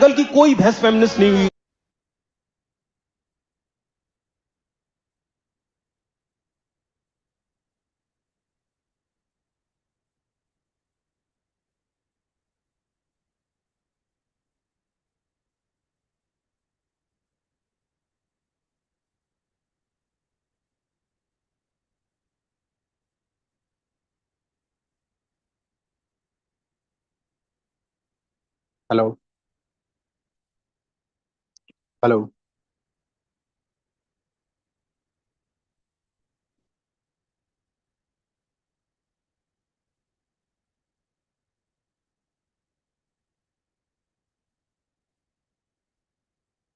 पागल की कोई भैंस फेमिनिस्ट नहीं हुई। Hello. Hello.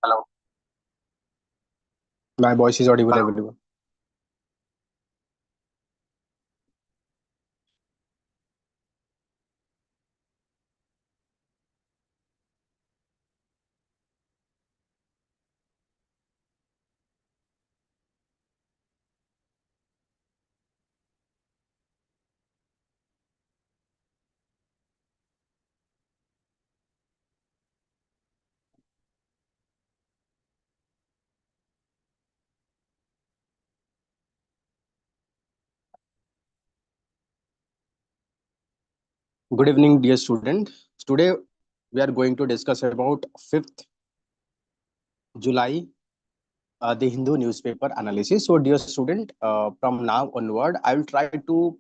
Hello. My voice is Audible everyone. Good evening, dear student. Today we are going to discuss about 5th July, the Hindu newspaper analysis. So, dear student, from now onward, I will try to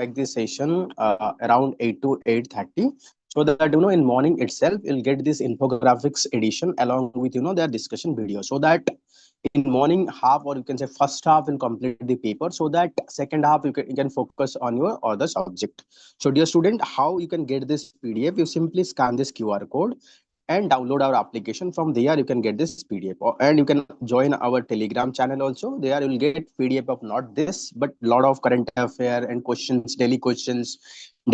make this session around 8 to 8:30, so that in morning itself you'll get this infographics edition along with their discussion video, so that in morning half, or you can say first half, will complete the paper, so that second half you can focus on your other subject. So, dear student, how you can get this PDF? You simply scan this QR code and download our application. From there you can get this PDF, and you can join our Telegram channel also. There you will get PDF of not this but lot of current affair and questions,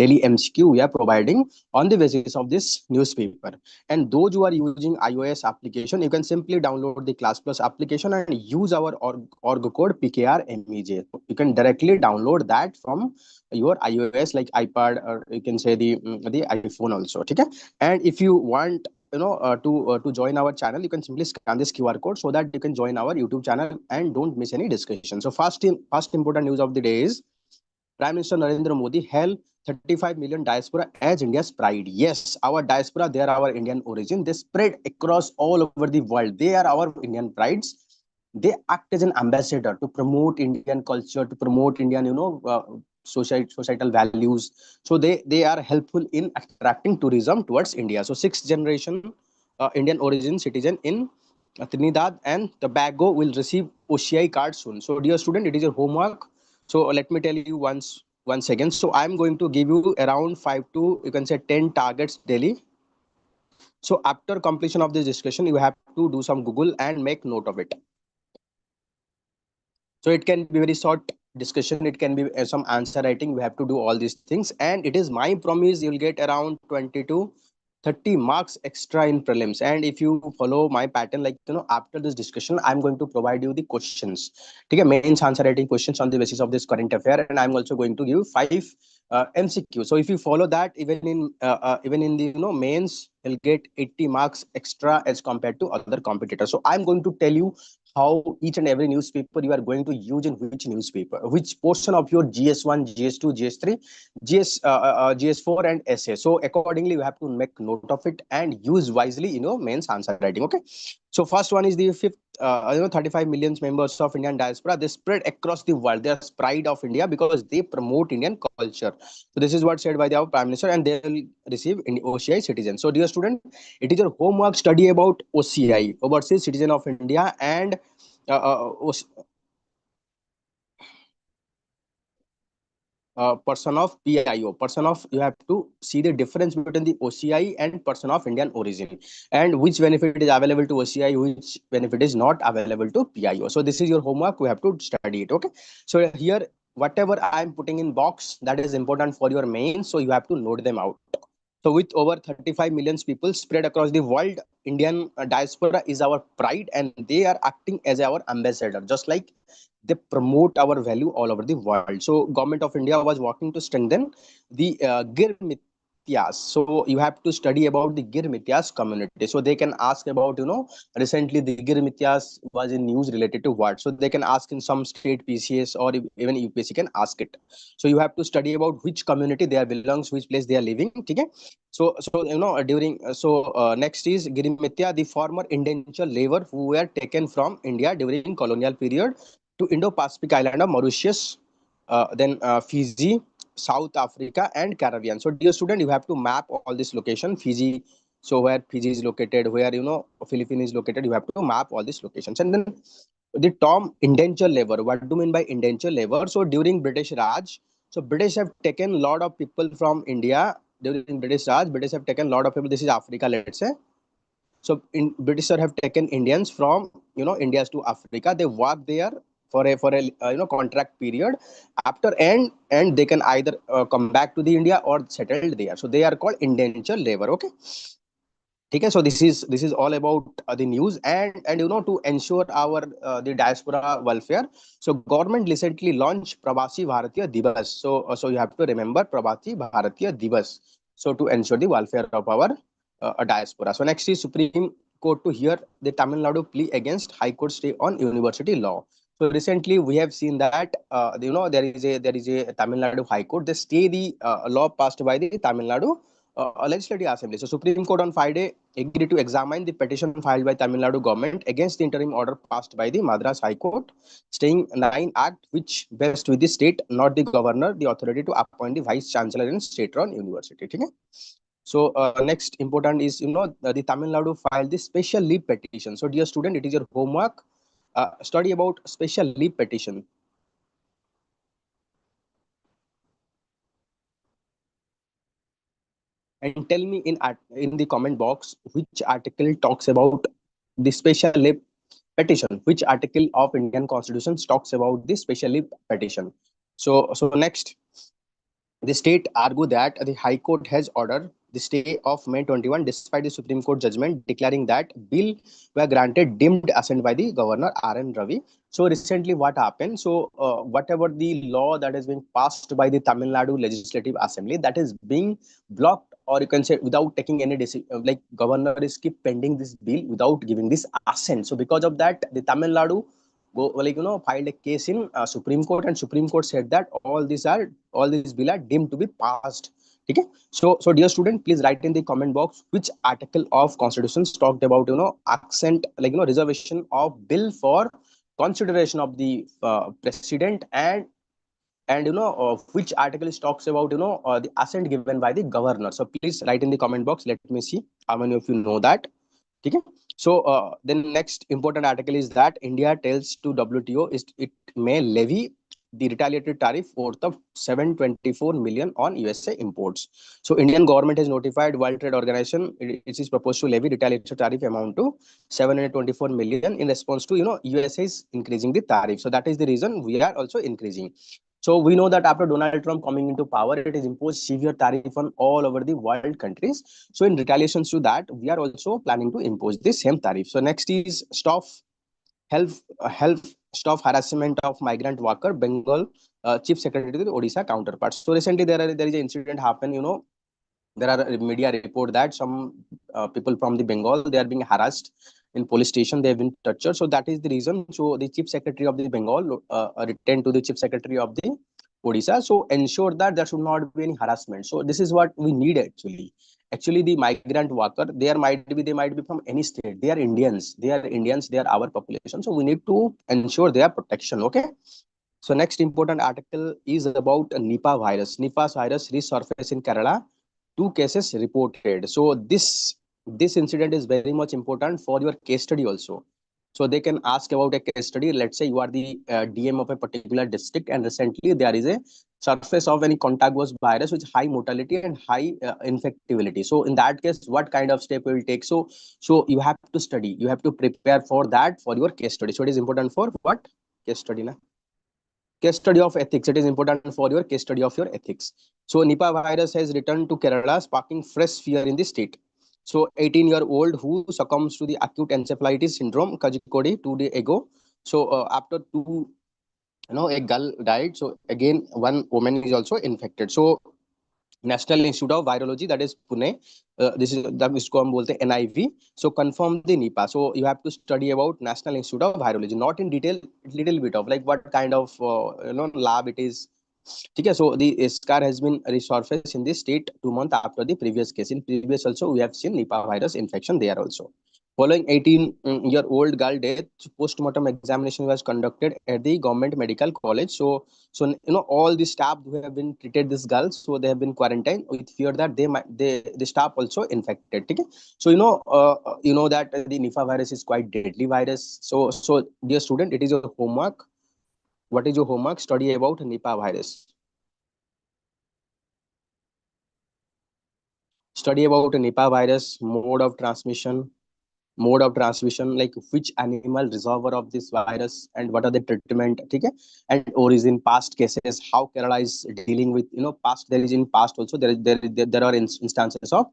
daily MCQ we are providing on the basis of this newspaper. And those who are using iOS application, you can simply download the Class Plus application and use our org code PKRMEJ. You can directly download that from your iOS, like iPad, or you can say the iPhone also. Okay. And if you want to join our channel, you can simply scan this QR code, so that you can join our YouTube channel and don't miss any discussion. So first important news of the day is Prime Minister Narendra Modi held 35 million diaspora as India's pride. Yes, our diaspora, they are our Indian origin. They spread across all over the world. They are our Indian prides. They act as an ambassador to promote Indian culture, to promote Indian, societal values. So they are helpful in attracting tourism towards India. So sixth generation Indian origin citizen in Trinidad and Tobago will receive OCI card soon. So dear student, it is your homework. So let me tell you once again. So I'm going to give you around 5 to, you can say, 10 targets daily. So after completion of this discussion, you have to do some Google and make note of it. So it can be very short discussion, it can be some answer writing. We have to do all these things, and it is my promise you'll get around 20 to 30 marks extra in prelims. And if you follow my pattern, like after this discussion, I'm going to provide you the questions. Okay, mains answer writing questions on the basis of this current affair, and I'm also going to give 5 MCQ. So if you follow that, even in the mains, you'll get 80 marks extra as compared to other competitors. So I'm going to tell you how each and every newspaper you are going to use in which newspaper, which portion of your GS1, GS2, GS3, GS4 and SA. So accordingly, you have to make note of it and use wisely, mains answer writing. Okay. So first one is the fifth, 35 million members of Indian diaspora. They spread across the world. They are pride of India because they promote Indian culture. So this is what said by our Prime Minister, and they will receive OCI citizen. So dear student, it is your homework, study about OCI, Overseas Citizen of India, and person of PIO. Person of, you have to see the difference between the OCI and person of Indian origin, and which benefit is available to OCI, which benefit is not available to PIO. So this is your homework. We have to study it. Okay. So here, whatever I am putting in box, that is important for your main. So you have to note them out. So with over 35 million people spread across the world, Indian diaspora is our pride, and they are acting as our ambassador, just like they promote our value all over the world. So government of India was working to strengthen the Mityas. So you have to study about the Gir Mityas community. So they can ask about, recently the Gir Mityas was in news related to what. So they can ask in some state PCS or even UPSC can ask it. So you have to study about which community they are belongs, which place they are living. Okay. So during next is Gir Mitya, the former indentured labor who were taken from India during colonial period to Indo-Pacific island of Mauritius, then Fiji, South Africa, and Caribbean. So, dear student, you have to map all this location. Fiji, so where Fiji is located, where Philippines is located, you have to map all these locations. And then the term indentured labor. What do you mean by indentured labor? So during British Raj, so British have taken a lot of people from India during British Raj. British have taken a lot of people. This is Africa, let's say. So in British have taken Indians from India to Africa. They work there for a contract period. After and they can either come back to the India or settled there. So they are called indentured labor. Okay. Okay, so this is all about the news and to ensure our the diaspora welfare. So government recently launched Pravasi Bharatiya Divas. So you have to remember Pravasi Bharatiya Divas. So to ensure the welfare of our diaspora. So next is Supreme Court to hear the Tamil Nadu plea against High Court stay on university law. So recently we have seen that there is a Tamil Nadu High Court. They stay the law passed by the Tamil Nadu Legislative Assembly. So Supreme Court on Friday agreed to examine the petition filed by Tamil Nadu government against the interim order passed by the Madras High Court, staying 9 Act, which vests with the state, not the governor, the authority to appoint the vice chancellor in state-run university. Okay? So next important is the Tamil Nadu filed the special leave petition. So dear student, it is your homework. Study about special leave petition. And tell me in the comment box which article talks about the special leave petition. Which article of Indian Constitution talks about the special leave petition? So next, the state argue that the High Court has ordered the stay of May 21 despite the Supreme Court judgment declaring that bill were granted deemed assent by the Governor R.N. Ravi. So recently what happened? So whatever the law that has been passed by the Tamil Nadu Legislative Assembly that is being blocked, or you can say without taking any decision, like governor is keep pending this bill without giving this assent. So because of that, the Tamil Nadu filed a case in Supreme Court, and Supreme Court said that all these bill are deemed to be passed. Okay. So dear student, please write in the comment box which article of Constitution talked about accent, reservation of bill for consideration of the president, and which article talks about the assent given by the governor. So please write in the comment box. Let me see how many of you know that. Okay. So the next important article is that India tells to WTO is it may levy the retaliatory tariff worth of 724 million on USA imports. So Indian government has notified World Trade Organization it is proposed to levy retaliatory tariff amount to 724 million in response to USA is increasing the tariff. So that is the reason we are also increasing. So we know that after Donald Trump coming into power, it has imposed severe tariff on all over the world countries. So in retaliation to that, we are also planning to impose the same tariff. So next is health stop harassment of migrant worker, Bengal Chief Secretary to the Odisha counterparts. So recently there is an incident happened. There are media report that some people from the Bengal they are being harassed in police station. They have been tortured. So that is the reason. So the Chief Secretary of the Bengal returned to the Chief Secretary of the Odisha. So ensure that there should not be any harassment. So this is what we need actually. Actually, the migrant worker, they might be from any state. They are Indians. They are Indians. They are our population. So we need to ensure their protection. Okay. So next important article is about Nipah virus. Nipah virus resurfaced in Kerala. 2 cases reported. So this incident is very much important for your case study also. So they can ask about a case study. Let's say you are the DM of a particular district, and recently there is a surface of any contagious virus with high mortality and high infectivity. So in that case, what kind of step you will take? So you have to study. You have to prepare for that for your case study. So it is important for what case study na? Case study of ethics. It is important for your case study of your ethics. So Nipah virus has returned to Kerala, sparking fresh fear in the state. So 18-year-old who succumbs to the acute encephalitis syndrome, Kajikodi, 2 days ago. So after a girl died. So again, one woman is also infected. So National Institute of Virology, that is Pune. This is that इसको हम बोलते हैं NIV. So confirm the NIPA. So you have to study about National Institute of Virology, not in detail, little bit of like what kind of lab it is. Okay, so the scar has been resurfaced in the state 2 months after the previous case. In previous also, we have seen Nipah virus infection there also. Following 18-year-old girl death, post-mortem examination was conducted at the government medical college. So all the staff who have been treated this girl, so they have been quarantined with fear that the staff also infected. Okay? So you know that the Nipah virus is quite deadly virus. So dear student, it is your homework. What is your homework? Study about Nipah virus. Study about Nipah virus, mode of transmission, like which animal reservoir of this virus and what are the treatment, okay? And origin, past cases, how Kerala is dealing with, past, there is in past also, there are instances of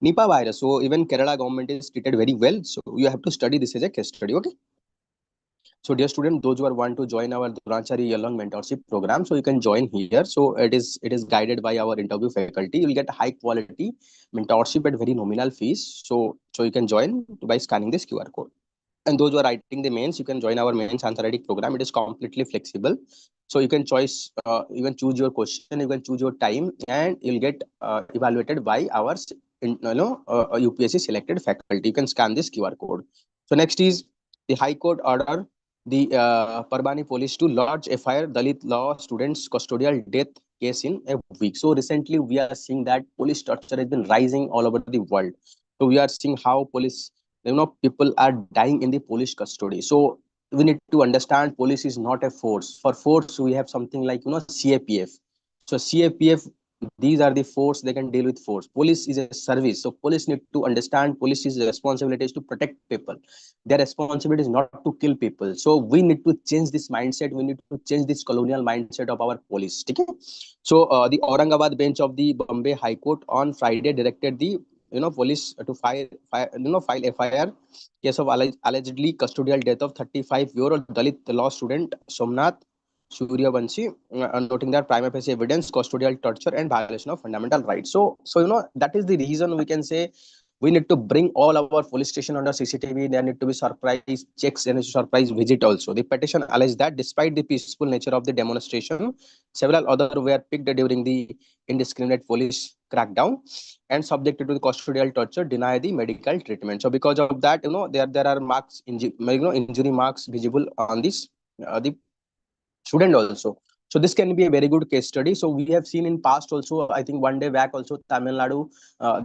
Nipah virus. So even Kerala government is treated very well. So you have to study this as a case study, okay? So dear student, those who are want to join our Dronachari year-long mentorship program, so you can join here. So it is guided by our interview faculty. You'll get high quality mentorship at very nominal fees. So you can join by scanning this QR code. And those who are writing the mains, you can join our mains answer writing program. It is completely flexible. So you can you can choose your question, you can choose your time, and you'll get evaluated by our UPSC selected faculty. You can scan this QR code. So next is the High Court order the Parbani police to lodge FIR Dalit law students custodial death case in a week. So recently we are seeing that police torture has been rising all over the world. So we are seeing how police, people are dying in the police custody. So we need to understand police is not a force. For force, we have something like CAPF. So CAPF, these are the force, they can deal with force. Police is a service. So police need to understand police's responsibility is to protect people. Their responsibility is not to kill people. So we need to change this mindset. We need to change this colonial mindset of our police. Okay? So the Aurangabad bench of the Bombay High Court on Friday directed the police to file FIR case of allegedly custodial death of 35-year-old Dalit law student Somnath Suryavanshi, noting that prima facie evidence, custodial torture, and violation of fundamental rights. So that is the reason we can say we need to bring all our police station under CCTV. There need to be surprise checks and surprise visit also. The petition alleged that despite the peaceful nature of the demonstration, several others were picked during the indiscriminate police crackdown and subjected to the custodial torture, deny the medical treatment. So because of that, there are marks, injury marks visible on this the student also. So this can be a very good case study. So we have seen in past also, I think one day back also Tamil Nadu,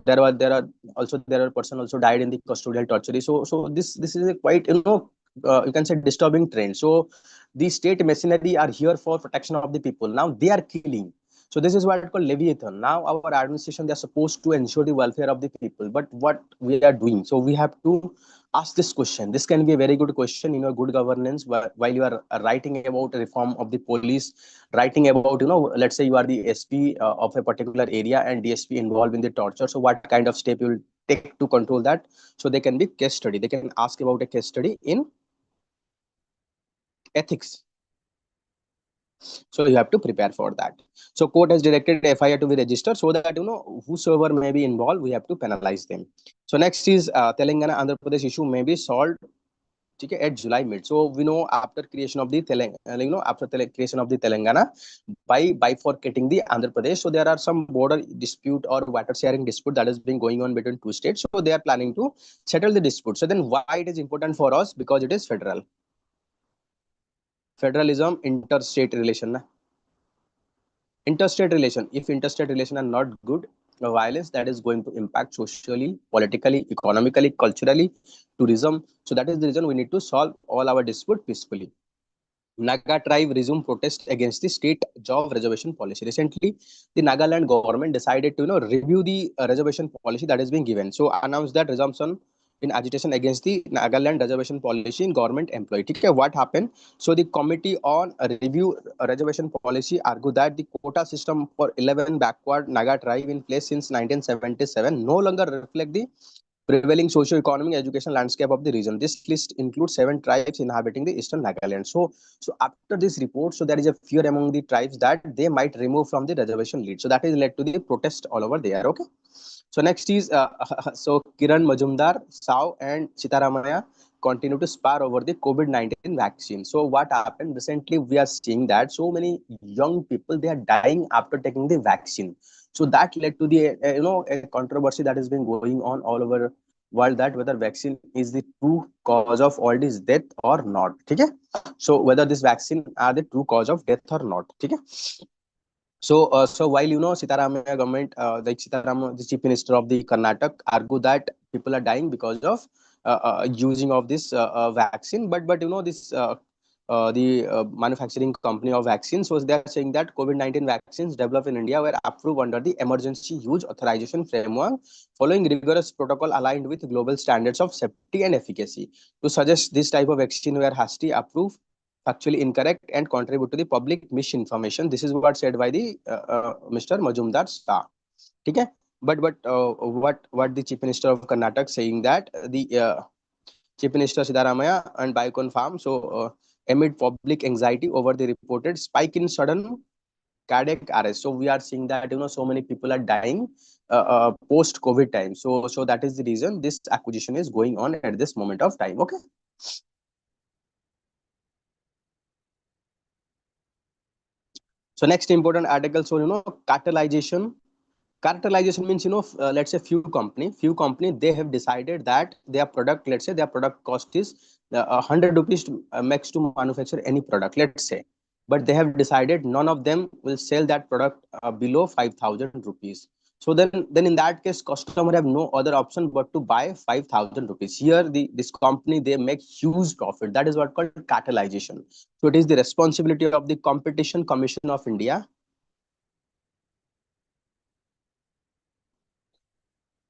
there are person also died in the custodial torture. So this is a quite you can say disturbing trend. So the state machinery are here for protection of the people. Now they are killing. So this is what called Leviathan. Now our administration, they are supposed to ensure the welfare of the people. But what we are doing, so we have to ask this question. This can be a very good question in your good governance while you are writing about reform of the police, writing about, let's say you are the SP of a particular area and DSP involved in the torture. So what kind of step you will take to control that? So they can be case study. They can ask about a case study in ethics. So you have to prepare for that. So court has directed FIR to be registered so that whosoever may be involved, we have to penalize them. So next is Telangana Andhra Pradesh issue may be solved at July mid. So we know after creation of the creation of the Telangana by bifurcating the Andhra Pradesh, so there are some border dispute or water sharing dispute that is being going on between two states. So they are planning to settle the dispute. So then why it is important for us? Because it is federal. Federalism, interstate relation. Interstate relation. If interstate relation are not good, violence that is going to impact socially, politically, economically, culturally, tourism. So that is the reason we need to solve all our dispute peacefully. Naga tribe resume protest against the state job reservation policy. Recently, the Nagaland government decided to review the reservation policy that is being given. So announced that resumption in agitation against the Nagaland reservation policy in government employee. Okay, what happened? So the committee on review reservation policy argued that the quota system for 11 backward Naga tribe in place since 1977 no longer reflect the prevailing socio-economic education landscape of the region. This list includes 7 tribes inhabiting the eastern Nagaland. So after this report, so there is a fear among the tribes that they might remove from the reservation lead. So that is led to the protest all over there. Okay. So next is so Kiran Majumdar, Sao, and Sitaramaya continue to spar over the COVID-19 vaccine. So what happened recently? We are seeing that so many young people, they are dying after taking the vaccine. So that led to the a controversy that has been going on all over world, that whether vaccine is the true cause of all this death or not. Okay. So whether this vaccine are the true cause of death or not. Okay. So while Sitaramaya government, like Sitaram, the chief minister of the Karnataka, argue that people are dying because of using of this vaccine, but this the manufacturing company of vaccines, so they are saying that COVID-19 vaccines developed in India were approved under the emergency use authorization framework, following rigorous protocol aligned with global standards of safety and efficacy. To suggest this type of vaccine were hastily approved, factually incorrect, and contribute to the public misinformation. This is what said by the Mr. Majumdar Shah. Okay? But what the chief minister of Karnataka saying that the chief minister Siddharamaya and by confirm, so amid public anxiety over the reported spike in sudden cardiac arrest. So we are seeing that so many people are dying post COVID time. So that is the reason this acquisition is going on at this moment of time. Okay. So next important article, so catalyzation. Cartelization means let's say few company they have decided that their product, let's say their product cost is 100 rupees max to manufacture any product, let's say, but they have decided none of them will sell that product below 5,000 rupees. So then in that case customer have no other option but to buy 5,000 rupees. Here this company, they make huge profit. That is what called cartelization. So it is the responsibility of the Competition Commission of India,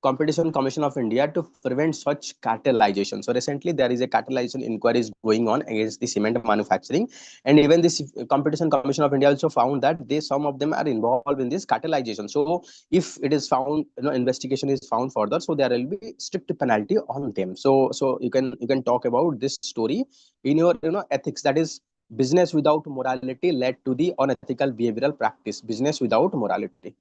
Competition Commission of India, to prevent such cartelization. So recently there is a cartelization inquiry is going on against the cement manufacturing, and even this Competition Commission of India also found that they, some of them are involved in this cartelization. So if it is found, investigation is found further, so there will be strict penalty on them. So you can talk about this story in your ethics, that is business without morality led to the unethical behavioral practice. Business without morality.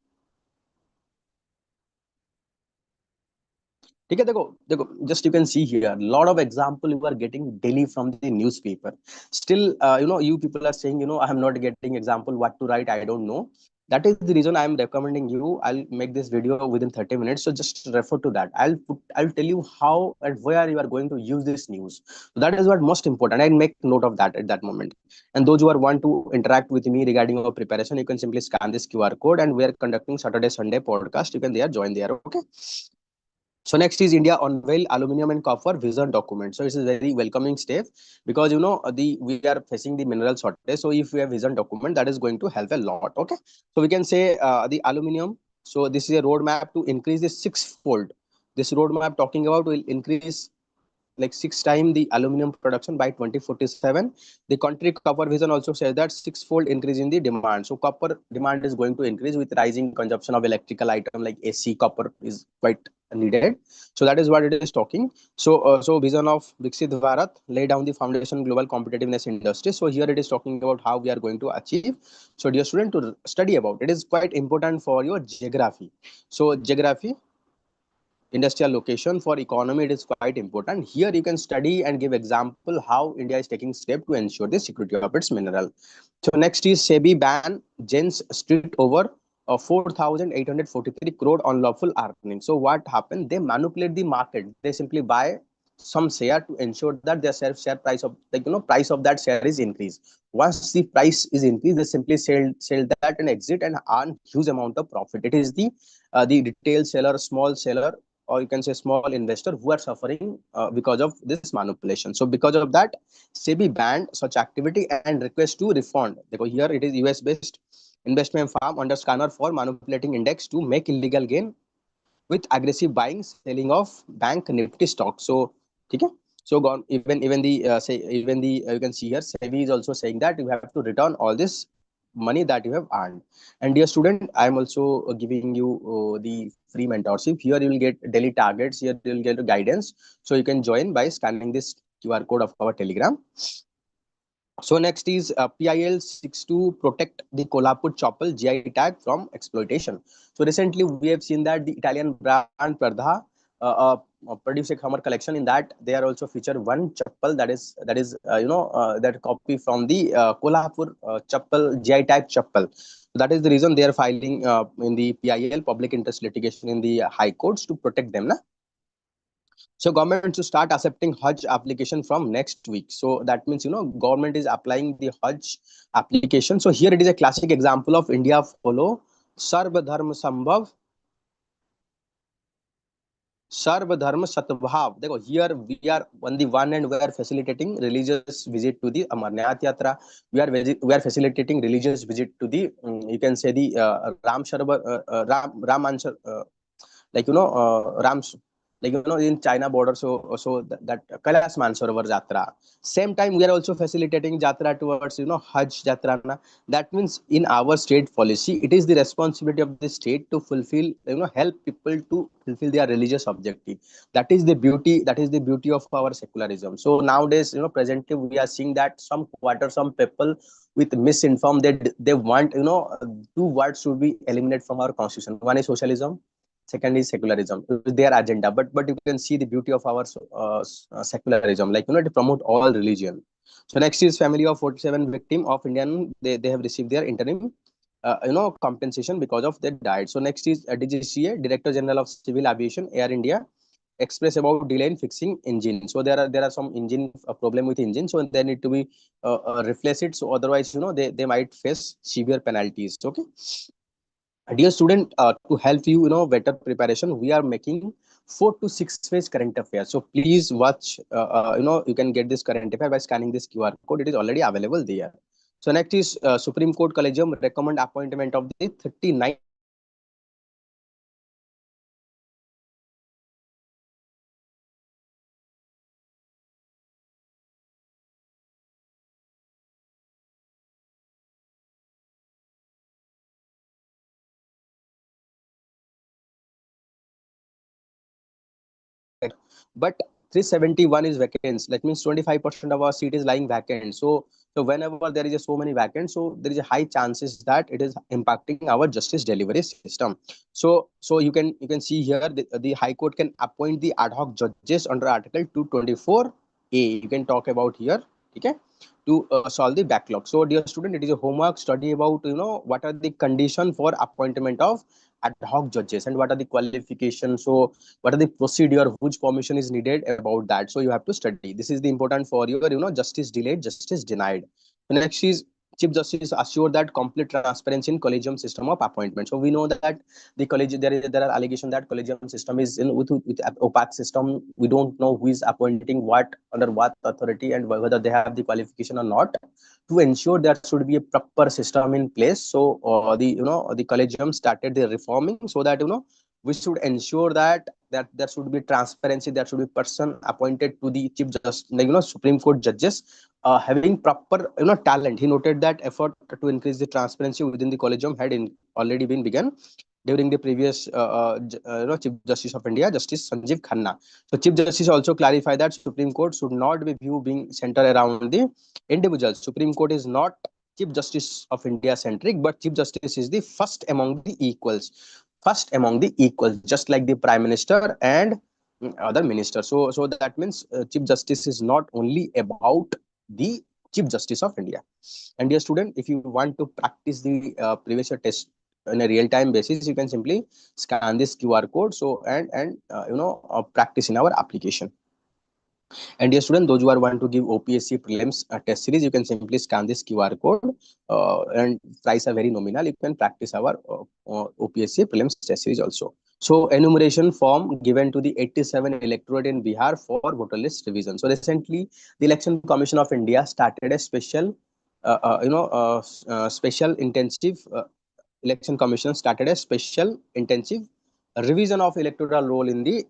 ठीक है. देखो देखो, just you can see here a lot of example you are getting daily from the newspaper. Still you people are saying I am not getting example what to write, I don't know. That is the reason I am recommending you. I'll make this video within 30 minutes, so just refer to that. I'll tell you how and where you are going to use this news. So that is what most important. I'll make note of that at that moment. And those who are want to interact with me regarding our preparation, you can simply scan this QR code, and we are conducting Saturday Sunday podcast. You can there join there. Okay. So next is India unveil aluminum and copper vision document. So it's a very welcoming step, because the we are facing the mineral shortage. So if we have vision document, that is going to help a lot. Okay. So we can say the aluminum. So this is a roadmap to increase the sixfold. This roadmap talking about will increase like 6 times the aluminum production by 2047. The country copper vision also says that sixfold increase in the demand. So copper demand is going to increase with rising consumption of electrical item like AC. Copper is quite needed. So that is what it is talking. So vision of Viksit Bharat lay down the foundation global competitiveness industry. So here it is talking about how we are going to achieve. So dear student, to study about it is quite important for your geography. So geography, industrial location, for economy, it is quite important. Here you can study and give example how India is taking step to ensure the security of its mineral. So next is SEBI ban gens strict over 4,843 crore unlawful earning. So what happened? They manipulate the market. They simply buy some share to ensure that their share price of, like price of that share is increased. Once the price is increased, they simply sell that and exit and earn huge amount of profit. It is the retail seller, small seller, or you can say small investor, who are suffering because of this manipulation. So because of that, SEBI banned such activity and request to refund. Because here it is US based investment firm under scanner for manipulating index to make illegal gain with aggressive buying, selling of bank nifty stock. So okay. So gone, even the say even the you can see here SEBI is also saying that you have to return all this money that you have earned. And dear student, I am also giving you the free mentorship. Here you will get daily targets, here you will get guidance, so you can join by scanning this QR code of our Telegram. So next is PIL 62 protect the Kolhapur Chapel GI tag from exploitation. So recently we have seen that the Italian brand Pradha produce a hammer collection. In that they are also feature one chappal that is that copy from the Kolhapur chappal GI tag chappal. So that is the reason they are filing in the PIL public interest litigation in the high courts to protect them. Na? So government to start accepting Hajj application from next week. So that means government is applying the Hajj application. So here it is a classic example of India follow Sarva Dharma Sambhav, Sarva Dharma Satbhav. Dekho, here we are on the one hand we are facilitating religious visit to the Amarnath Yatra. We are facilitating religious visit to the you can say the Ram Sharva Ram answer like Rams, like in China border. So that Kailash Mansarovar Jatra. Same time we are also facilitating Jatra towards Hajj Jatra. Na. That means in our state policy, it is the responsibility of the state to fulfill, help people to fulfill their religious objective. That is the beauty. That is the beauty of our secularism. So nowadays, presently we are seeing that some quarter, some people with misinformed, they want two words should be eliminated from our constitution. One is socialism, second is secularism, their agenda. But you can see the beauty of our secularism, like to promote all religion. So next is family of 47 victim of Indian, they have received their interim compensation because of their diet. So next is DGCA, Director General of Civil Aviation, Air India, express about delay in fixing engine. So there are some engine problem with engine, so they need to be replace it. So otherwise they might face severe penalties. Okay. Dear student, to help you better preparation, we are making 4 to 6 phase current affairs. So please watch. You can get this current affair by scanning this QR code. It is already available there. So next is Supreme Court Collegium recommend appointment of the 39 but 371 is vacant. That means 25% of our seat is lying vacant. So whenever there is so many vacant, so there is a high chances that it is impacting our justice delivery system. So you can see here the High Court can appoint the ad hoc judges under Article 224A. You can talk about here, okay, to solve the backlog. So dear student, it is a homework study about what are the condition for appointment of ad hoc judges and what are the qualifications. So what are the procedure, which permission is needed about that. So you have to study. This is the important for your justice delayed, justice denied. The next is Chief Justice assure that complete transparency in collegium system of appointment. So we know that the college, there are allegations that collegium system is with opaque system. We don't know who is appointing what under what authority and whether they have the qualification or not. To ensure there should be a proper system in place, so the collegium started the reforming, so that we should ensure that there should be transparency, there should be person appointed to the chief justice, like Supreme Court judges having proper talent. He noted that effort to increase the transparency within the collegium had already been begun during the previous Chief Justice of India, Justice Sanjeev Khanna. So Chief Justice also clarified that Supreme Court should not be viewed being centered around the individuals. Supreme Court is not Chief Justice of India centric, but Chief Justice is the first among the equals. First among the equals, just like the Prime Minister and other ministers. So that means Chief Justice is not only about the Chief Justice of India. And dear student, if you want to practice the previous year test in a real-time basis, you can simply scan this QR code. So and practice in our application. And dear student, those who are want to give OPSC prelims test series, you can simply scan this QR code and price are very nominal. You can practice our OPSC prelims test series also. So enumeration form given to the 87 electorate in Bihar for voter list revision. So recently, the Election Commission of India started a special, special intensive Election Commission started a special intensive revision of electoral roll in the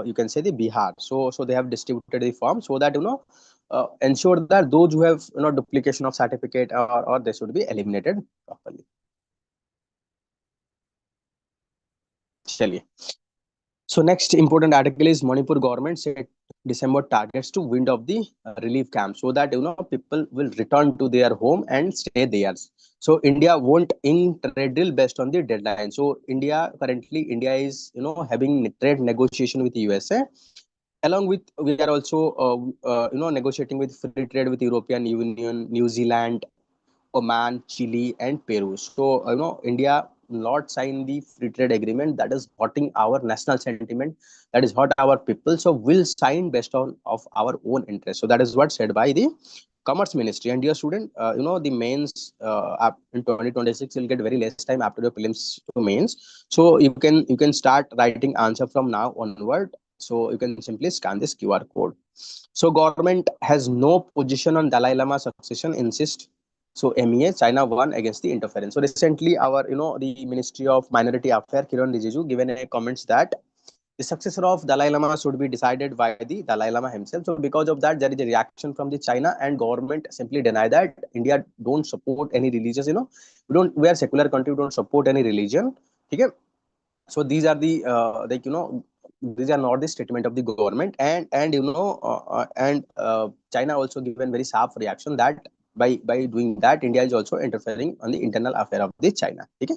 you can say the Bihar. So they have distributed the form so that ensure that those who have duplication of certificate or they should be eliminated properly. चलिए. So next important article is Manipur government set December targets to wind up the relief camp so that people will return to their home and stay there. So India won't ink trade deal based on the deadline. So India is having trade negotiation with USA. Along with we are also negotiating with free trade with European Union, New Zealand, Oman, Chile, and Peru. So, India not sign the free trade agreement that is hurting our national sentiment, that is hurt our people. So, we'll sign based on of our own interest. So, that is what said by the Commerce Ministry. And dear student, the mains in 2026 will get very less time after the prelims to mains. So, you can start writing answer from now onward. So, you can simply scan this QR code. So, government has no position on Dalai Lama succession, insist. So MEA, China won against the interference. So recently, our the Ministry of Minority Affairs, Kiran Rijiju, given a comments that the successor of Dalai Lama should be decided by the Dalai Lama himself. So because of that, there is a reaction from the China, and government simply deny that India don't support any religious. We are secular country, we don't support any religion. Okay. So these are the these are not the statement of the government, and China also given very sharp reaction that by doing that India is also interfering on the internal affair of the China. Okay.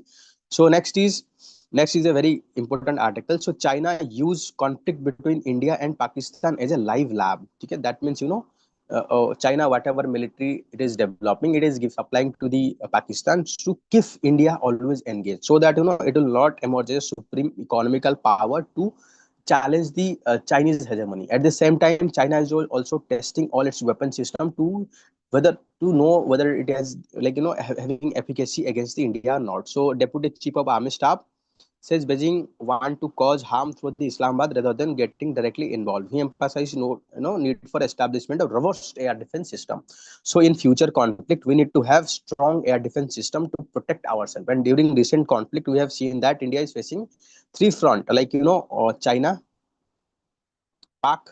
So next is a very important article. So China used conflict between India and Pakistan as a live lab. Okay. That means China, whatever military it is developing, it is supplying to the Pakistan to keep India always engaged, so that it will not emerge as supreme economical power to challenge the Chinese hegemony. At the same time, China is also testing all its weapon system whether to know whether it has having efficacy against the India or not. So Deputy Chief of Army Staff says Beijing want to cause harm through the Islamabad rather than getting directly involved. He emphasized need for establishment of robust air defense system. So in future conflict, we need to have strong air defense system to protect ourselves. And during recent conflict, we have seen that India is facing three front, like China, Pak,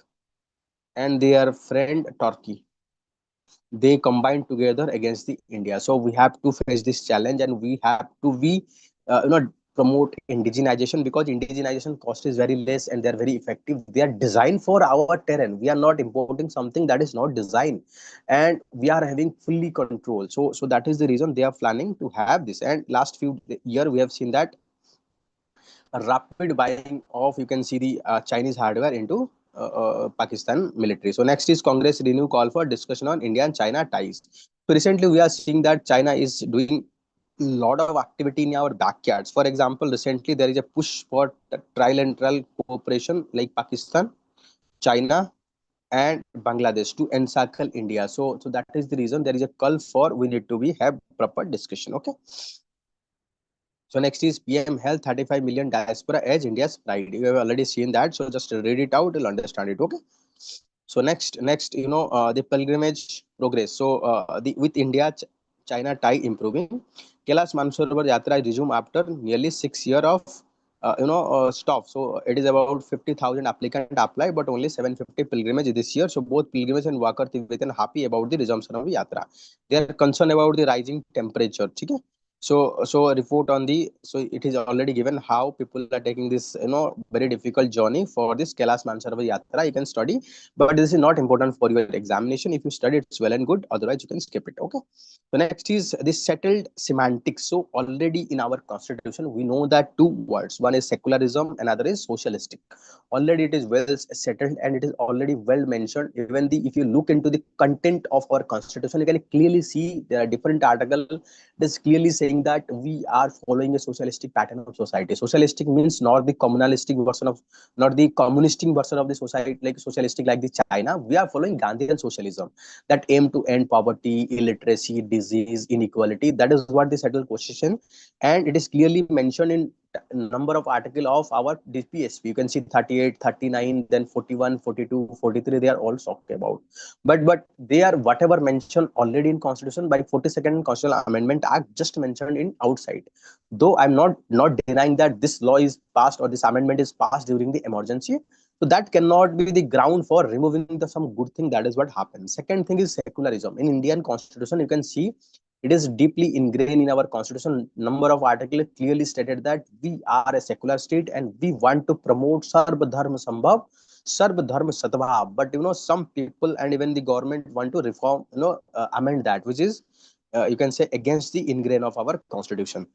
and their friend Turkey. They combine together against the India. So we have to face this challenge, and we have to be promote indigenization, because indigenization cost is very less and they're very effective. They are designed for our terrain. We are not importing something that is not designed, and we are having fully control. So that is the reason they are planning to have this. And last few year we have seen that a rapid buying of, you can see, the Chinese hardware into Pakistan military. So next is Congress renew call for discussion on India and China ties. So recently we are seeing that China is doing a lot of activity in our backyards. For example, recently there is a push for trilateral cooperation like Pakistan, China, and Bangladesh to encircle India. So that is the reason there is a call for we need to be have proper discussion. Okay. So next is PM Health 35 million diaspora as India's pride. You have already seen that. So just read it out, you'll understand it. Okay. So next, the pilgrimage progress. So the with India China tie improving, Kailash Mansarovar Yatra resume after nearly 6 years of stop. So it is about 50,000 applicant apply, but only 750 pilgrimage this year. So both pilgrimage and Walker Tibetan happy about the resumption of Yatra. They are concerned about the rising temperature. Okay. So a report on the, so it is already given how people are taking this very difficult journey for this Kailash Mansarovar Yatra. You can study, but this is not important for your examination. If you study, it's well and good. Otherwise, you can skip it. Okay. So next is this settled semantics. So already in our constitution, we know that two words. One is secularism, another is socialistic. Already it is well settled, and it is already well mentioned. Even if you look into the content of our constitution, you can clearly see there are different articles. It is clearly saying that we are following a socialistic pattern of society. Socialistic means not the communalistic version of, not the communistic version of the society, like socialistic like the China. We are following Gandhian socialism that aim to end poverty, illiteracy, disease, inequality. That is what the settled position, and it is clearly mentioned in number of article of our DPSP. You can see 38, 39, then 41, 42, 43. They are all talked about. But they are whatever mentioned already in Constitution by 42nd Constitutional Amendment Act, just mentioned in outside. Though I'm not denying that this law is passed or this amendment is passed during the emergency. So that cannot be the ground for removing the some good thing. That is what happens. Second thing is secularism. In Indian constitution, you can see it is deeply ingrained in our constitution. Number of articles clearly stated that we are a secular state and we want to promote sarva dharma sambhav, sarva dharma sadbhav. But some people and even the government want to reform, amend that, which is you can say against the ingrain of our constitution.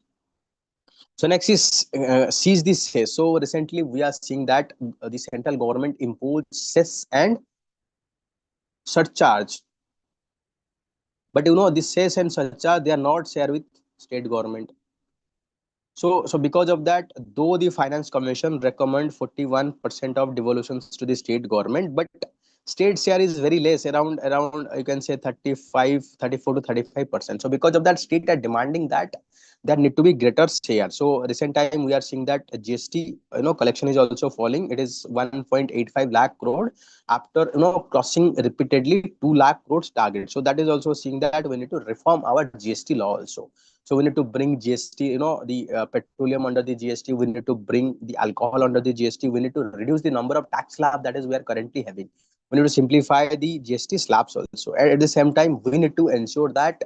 So next is seize the cess. So recently we are seeing that the central government imposed cess and surcharge. But this cess and surcharge, they are not shared with state government. So because of that, though the Finance Commission recommend 41% of devolutions to the state government, but state share is very less, around you can say 35, 34 to 35%. So because of that, state are demanding that there need to be greater share. So recent time we are seeing that GST collection is also falling. It is 1.85 lakh crore after crossing repeatedly 2 lakh crores target. So that is also seeing that we need to reform our GST law also. So we need to bring GST, the petroleum under the GST. We need to bring the alcohol under the GST. We need to reduce the number of tax slab that is we are currently having. We need to simplify the GST slabs also. And at the same time, we need to ensure that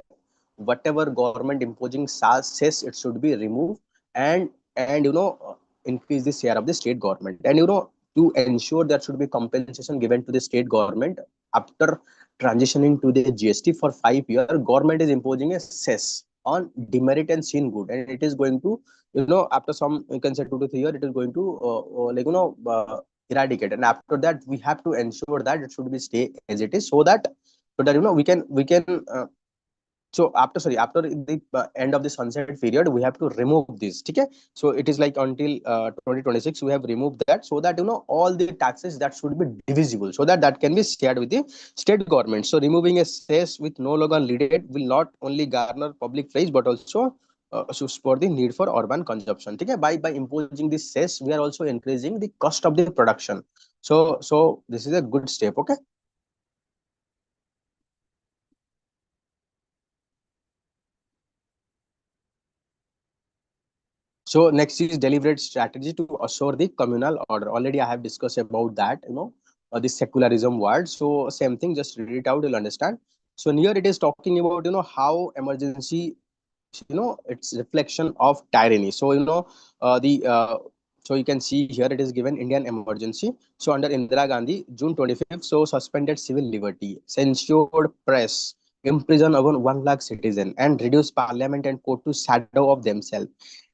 whatever government imposing cess, it should be removed, and increase the share of the state government. And to ensure there should be compensation given to the state government after transitioning to the GST for 5 years, government is imposing a cess on demerit and sin good, and it is going to after some, you can say 2 to 3 years, it is going to eradicate. And after that, we have to ensure that it should be stay as it is, so that we can so after the end of the sunset period, we have to remove this. Okay, so it is like until 2026 we have removed that, so that all the taxes that should be divisible, so that that can be shared with the state government. So removing a cess with no longer needed will not only garner public praise but also for the need for urban consumption. Okay, by imposing this cess, we are also increasing the cost of the production. So this is a good step. Okay. So next is deliberate strategy to assure the communal order. Already I have discussed about that, the secularism word. So same thing, just read it out, you'll understand. So here it is talking about, how emergency, it's reflection of tyranny. So, the so you can see here it is given Indian emergency. So under Indira Gandhi, June 25th, so suspended civil liberty, censured press, imprisoned over 1 lakh citizen, and reduced parliament and court to shadow of themselves.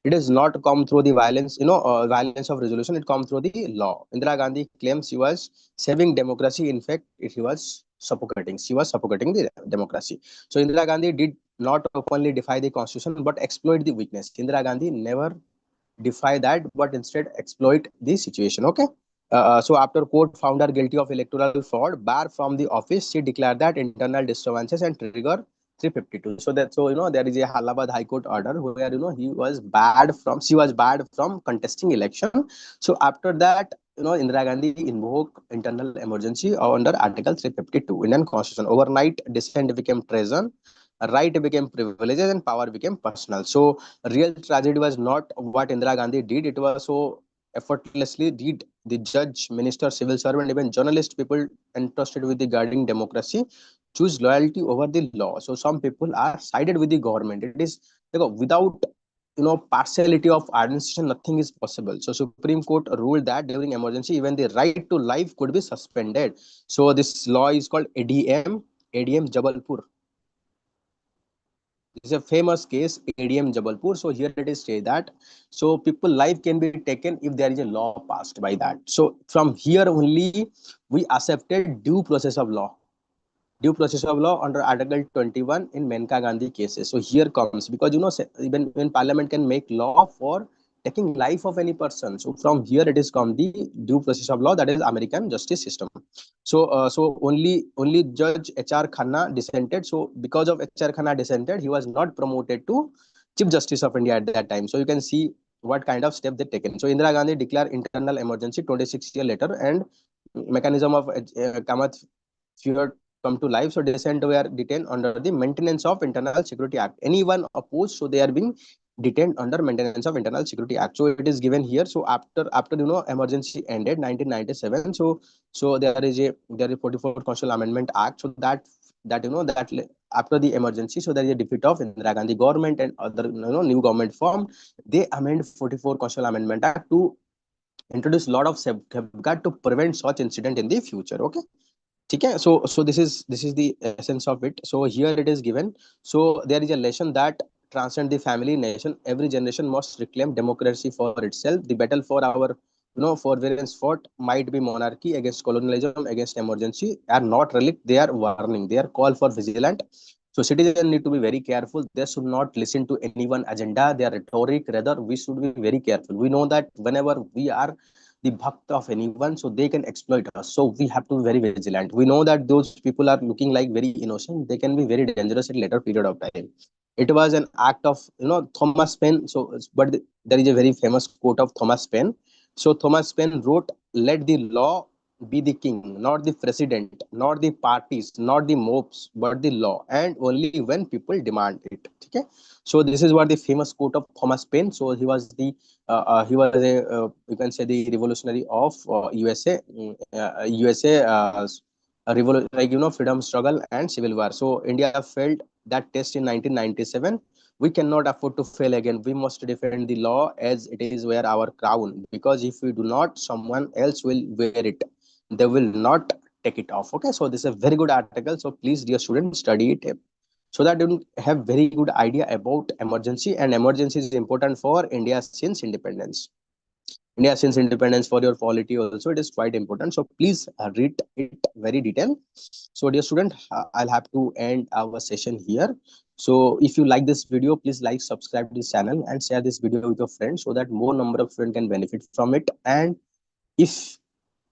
It does not come through the violence, violence of resolution. It comes through the law. Indira Gandhi claims she was saving democracy. In fact, she was suffocating. She was suffocating the democracy. So Indira Gandhi did not openly defy the constitution, but exploit the weakness. Indira Gandhi never defy that, but instead exploit the situation. Okay. So after court found her guilty of electoral fraud, barred from the office, she declared that internal disturbances and trigger 352. So that, there is a Allahabad High Court order where she was barred from contesting election. So after that, Indira Gandhi invoked internal emergency under Article 352 Indian Constitution. Overnight, dissent became treason, right became privileges, and power became personal. So real tragedy was not what Indira Gandhi did. It was so effortlessly did the judge, minister, civil servant, even journalist, people entrusted with the guarding democracy choose loyalty over the law. So some people are sided with the government. It is without partiality of administration, nothing is possible. So Supreme Court ruled that during emergency, even the right to life could be suspended. So this law is called ADM Jabalpur. This is a famous case, ADM Jabalpur. So here it is say that so people life can be taken if there is a law passed by that. So from here only we accepted due process of law under Article 21 in Menka Gandhi cases. So here comes, because even when Parliament can make law for taking life of any person. So from here it is come the due process of law, that is American justice system. So only Judge H.R. Khanna dissented. So because of H.R. Khanna dissented, he was not promoted to Chief Justice of India at that time. So you can see what kind of step they taken. So Indira Gandhi declared internal emergency 26 years later, and mechanism of Kamath fear come to life. So dissent were detained under the Maintenance of Internal Security Act. Anyone opposed, so they are being detained under Maintenance of Internal Security Act. So it is given here. So after emergency ended 1997. So there is 44th Constitutional Amendment Act. So that after the emergency, so there is a defeat of Indira Gandhi government and other new government formed. They amend 44 Constitutional Amendment Act to introduce a lot of safeguard to prevent such incident in the future. Okay. Okay, so this is the essence of it. So here it is given. So there is a lesson that transcend the family nation. Every generation must reclaim democracy for itself. The battle for our for variance fought might be monarchy against colonialism, against emergency, are not relic. They are warning. They are call for vigilant. So citizens need to be very careful. They should not listen to anyone agenda. Their rhetoric. Rather, we should be very careful. We know that whenever we are the bhakt of anyone, so they can exploit us. So we have to be very vigilant. We know that those people are looking like very innocent. They can be very dangerous at later period of time. It was an act of Thomas Paine. So, but there is a very famous quote of Thomas Paine. So Thomas Paine wrote, "Let the law be the king, not the president, not the parties, not the mobs, but the law, and only when people demand it." Okay. So this is what the famous quote of Thomas Paine. So he was a you can say the revolutionary of USA, a like freedom struggle and civil war. So India failed that test in 1997. We cannot afford to fail again. We must defend the law as it is wear our crown, because if we do not, someone else will wear it. They will not take it off. Okay, so this is a very good article. So please, dear students, study it so that you have very good idea about emergency. And emergency is important for India since independence. India since independence, for your polity also it is quite important. So please read it very detailed. So dear student, I'll have to end our session here. So if you like this video, please like, subscribe to this channel and share this video with your friends so that more number of students can benefit from it. And if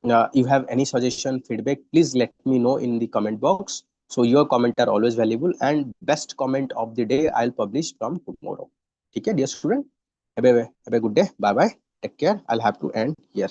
you have any suggestion, feedback, please let me know in the comment box. So your comment are always valuable, and best comment of the day I'll publish from tomorrow. Okay, dear student, have a good day. Bye bye. Take care. I'll have to end here.